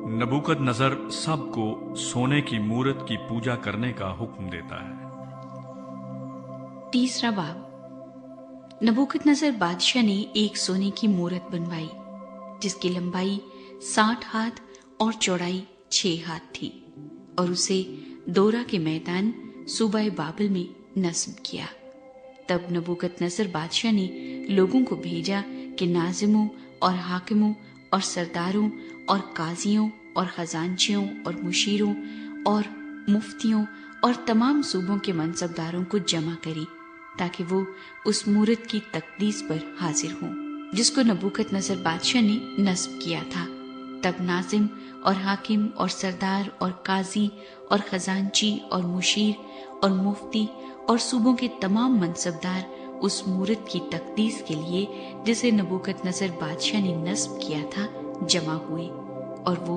नबूकदनजर सबको सोने की मूरत की पूजा करने का हुक्म देता है। तीसरा बाब। नबूकदनजर बादशाह ने एक सोने की मूरत बनवाई जिसकी लंबाई 60 हाथ और चौड़ाई 6 हाथ थी और उसे दोरा के मैदान सूबा बाबिल में नस्ब किया। तब नबूकदनजर बादशाह ने लोगों को भेजा कि नाजिमों और हाकिमों और सरदारों और काजियों और खजांचियों और मुशीरों और मुफ्तियों और तमाम सूबों के मनसबदारों को जमा करे ताकि वो उस मूरत की तकदीस पर हाजिर हों जिसको नबूकदनजर बादशाह ने नस्ब किया था। तब नाजिम और हाकिम और सरदार और काजी और खजांची और मुशीर और मुफ्ती और सूबों के तमाम मनसबदार उस मूरत की तकदीस के लिए जिसे नबूकदनजर बादशाह ने नस्ब किया था जमा हुए और वो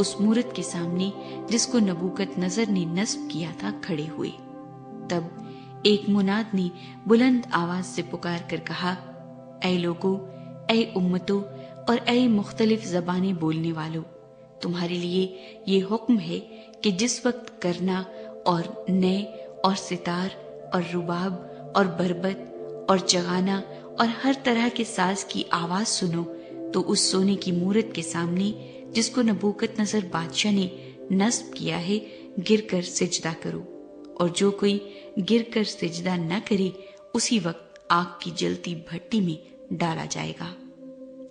उस मूरत के सामने जिसको नबूकदनजर ने नस्ब किया था खड़े हुए। तब एक मुनाद ने बुलंद आवाज से पुकार कर कहा, ऐ लोगों, ऐ उम्मतों और ऐ मुख्तलिफ ज़बानें बोलने वालों, तुम्हारे लिए ये हुक्म है कि जिस वक्त करना और नए और सितार और रुबाब और बरबत और जगाना और हर तरह के साज की आवाज सुनो तो उस सोने की मूरत के सामने जिसको नबूकदनजर बादशाह ने नस्ब किया है गिरकर सिजदा करो, और जो कोई गिरकर सिजदा न करे उसी वक्त आग की जलती भट्टी में डाला जाएगा।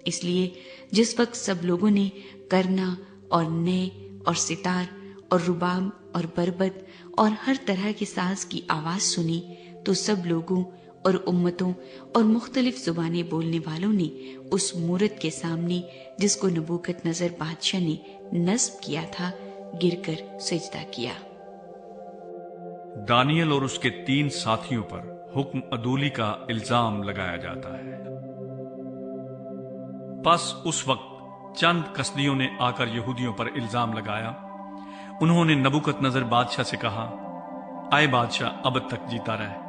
इसलिए जिस वक्त सब लोगों ने करना और नए और सितार और रुबाब और बरबत और हर तरह के साज की आवाज सुनी तो सब लोगों और उम्मतों और मुख्तलिफ जुबानें बोलने वालों ने उस मूरत के सामने जिसको नबूकदनजर बादशाह ने नस्ब किया था गिरकर सिजदा किया। दानियल और उसके 3 साथियों पर हुक्म अदूली का इल्जाम लगाया जाता है। बस उस वक्त चंद कसदियों ने आकर यहूदियों पर इल्जाम लगाया। उन्होंने नबूकदनजर बादशाह से कहा, आए बादशाह, अब तक जीता रहे।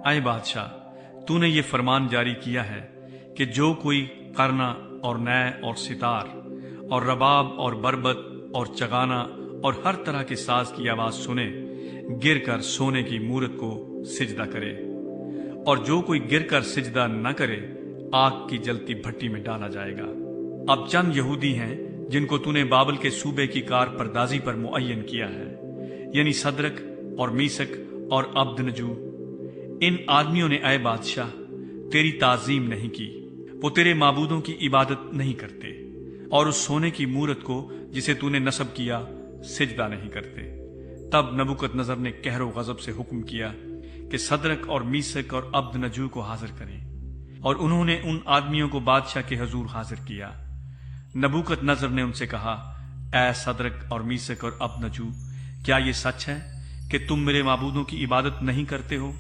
आए बादशाह, तूने ये फरमान जारी किया है कि जो कोई करना और नए और सितार और रबाब और बरबत और चगाना और हर तरह के साज की आवाज सुने गिरकर सोने की मूरत को सिजदा करे, और जो कोई गिरकर सिजदा न करे आग की जलती भट्टी में डाला जाएगा। अब चंद यहूदी हैं जिनको तूने बाबल के सूबे की कार परदाजी पर मुअय्यन किया है, यानी सदरक और मीसक और अब्दनजू। इन आदमियों ने ऐ बादशाह तेरी ताजीम नहीं की, वो तेरे माबूदों की इबादत नहीं करते और उस सोने की मूरत को जिसे तूने नस्ब किया सिजदा नहीं करते। तब नबूकदनजर ने कहरो गजब से हुक्म किया कि सदरक और मीसक और अब्दनजू को हाजिर करें, और उन्होंने उन आदमियों को बादशाह के हजूर हाजिर किया। नबूकदनजर ने उनसे कहा, ऐ सदरक और मीसक और अब्दनजू, क्या ये सच है कि तुम मेरे माबूदों की इबादत नहीं करते हो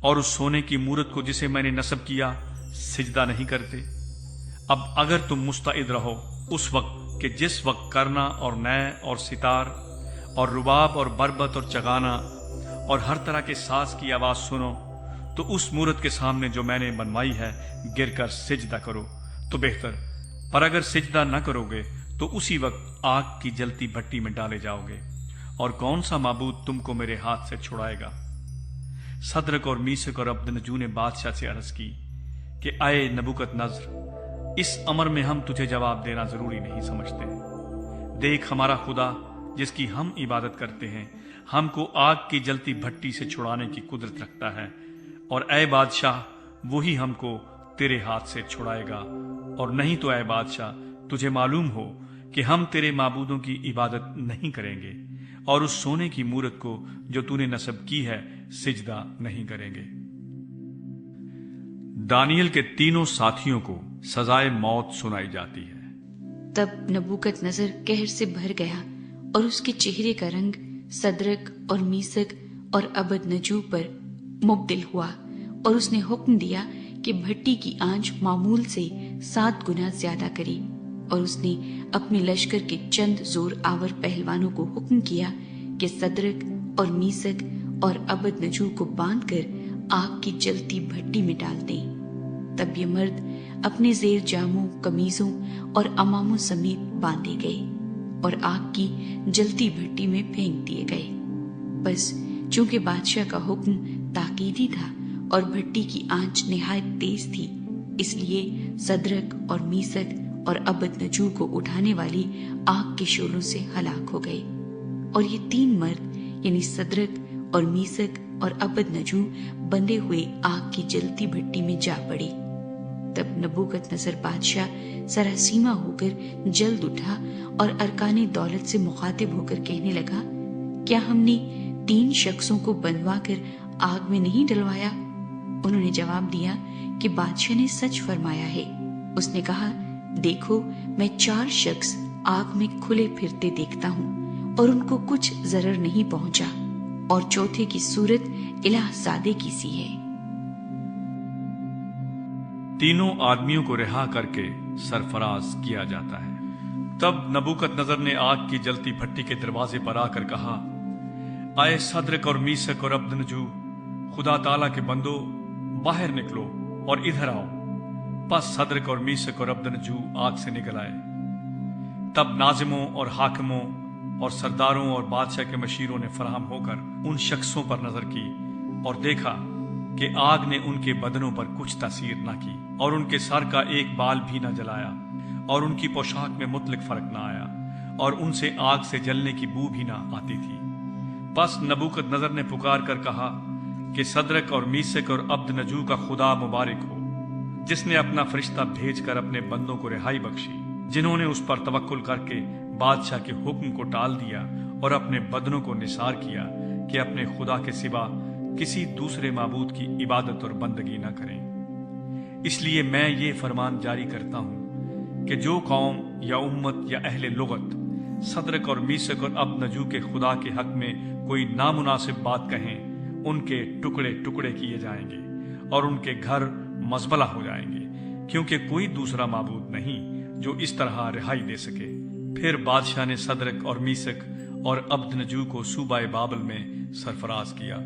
और उस सोने की मूरत को जिसे मैंने नस्ब किया सिजदा नहीं करते? अब अगर तुम मुस्तइद रहो उस वक्त कि जिस वक्त करना और नए और सितार और रुबाब और बरबत और चगाना और हर तरह के साज की आवाज सुनो तो उस मूरत के सामने जो मैंने बनवाई है गिरकर सिजदा करो तो बेहतर, पर अगर सिजदा न करोगे तो उसी वक्त आग की जलती भट्टी में डाले जाओगे, और कौन सा माबूद तुमको मेरे हाथ से छुड़ाएगा? सदरक और मीसक और अब्दनजू ने बादशाह से अर्ज की कि आए नबूकदनजर, इस अमर में हम तुझे जवाब देना जरूरी नहीं समझते। देख, हमारा खुदा जिसकी हम इबादत करते हैं हमको आग की जलती भट्टी से छुड़ाने की कुदरत रखता है, और ऐ बादशाह वही हमको तेरे हाथ से छुड़ाएगा। और नहीं तो ऐ बादशाह, तुझे मालूम हो कि हम तेरे माबूदों की इबादत नहीं करेंगे और उस सोने की मूरत को जो तूने नस्ब की है सिजदा नहीं करेंगे। दानियल के 3 साथियों को सजाए मौत सुनाई जाती है। तब नबूकदनजर कहर से भर गया और उसके चेहरे का रंग सदरक और मीसक और अबदनजू पर मुब्दिल हुआ, और उसने हुक्म दिया कि भट्टी की आंच मामूल से 7 गुना ज्यादा करे, और उसने अपने लश्कर के चंद जोर आवर पहलवानों को हुक्म किया कि सदरक और मीसक और अबदनजू को बांधकर आग की जलती भट्टी में डाल दें। तब ये मर्द अपने जेर जामों, कमीजों और अमामों समेत बांधे गए اور آگ کی جلتی بھٹی میں پھینک دیے گئے۔ بس چونکہ بادشاہ کا حکم تاکیدی تھا اور بھٹی کی آنچ نہایت تیز تھی، اس لیے صدرک اور میثق اور عبد نجو کو اٹھانے والی آگ کے شعلوں سے ہلاک ہو گئے۔ اور یہ تین مرد یعنی صدرک اور میثق اور عبد نجو بندے ہوئے آگ کی جلتی بھٹی میں جا پڑے۔ تب نبوکت نظر بادشاہ سراسیمہ ہو کر جلد اٹھا اور ارکان دولت سے مخاطب ہو کر کہنے لگا، کیا ہم نے 3 شخصوں کو بندوا کر آگ میں نہیں ڈلوایا؟ انہوں نے جواب دیا کہ بادشاہ نے سچ فرمایا ہے۔ اس نے کہا، دیکھو میں 4 شخص آگ میں کھلے پھرتے دیکھتا ہوں اور ان کو کچھ ضرر نہیں پہنچا، اور چوتھے کی صورت الہ زادے کی سی ہے۔ تینوں آدمیوں کو رہا کر کے سرفراز کیا جاتا ہے۔ تب نبوکت نظر نے آگ کی جلتی بھٹی کے دروازے پر آ کر کہا، آئے صدرک اور میثق اور عبد نجو، خدا تعالیٰ کے بندو، باہر نکلو اور ادھر آؤ۔ پس صدرک اور میثق اور عبد نجو آگ سے نکل آئے۔ تب ناظموں اور حاکموں اور سرداروں اور بادشاہ کے مشیروں نے فراہم ہو کر ان شخصوں پر نظر کی اور دیکھا کہ آگ نے ان کے بدنوں پر کچھ تاثیر نہ کی اور ان کے سر کا ایک بال بھی نہ جلایا اور ان کی پوشاک میں مطلق فرق نہ آیا اور ان سے آگ سے جلنے کی بو بھی نہ آتی تھی۔ پس نبوکت نظر نے پکار کر کہا کہ صدرک اور میثق اور عبد نجو کا خدا مبارک ہو، جس نے اپنا فرشتہ بھیج کر اپنے بندوں کو رہائی بخشی، جنہوں نے اس پر توکل کر کے بادشاہ کے حکم کو ٹال دیا اور اپنے بدنوں کو نثار کیا کہ اپنے خدا کے سوا کسی دوسرے معبود کی عبادت اور بندگی نہ کریں۔ اس لیے میں یہ فرمان جاری کرتا ہوں کہ جو قوم یا امت یا اہل لغت صدرک اور میثق اور عبد نجو کے خدا کے حق میں کوئی نامناسب بات کہیں، ان کے ٹکڑے ٹکڑے کیے جائیں گے اور ان کے گھر مزبلہ ہو جائیں گے، کیونکہ کوئی دوسرا معبود نہیں جو اس طرح رہائی دے سکے۔ پھر بادشاہ نے صدرک اور میثق اور عبد نجو کو صوبہ بابل میں سرفراز کیا۔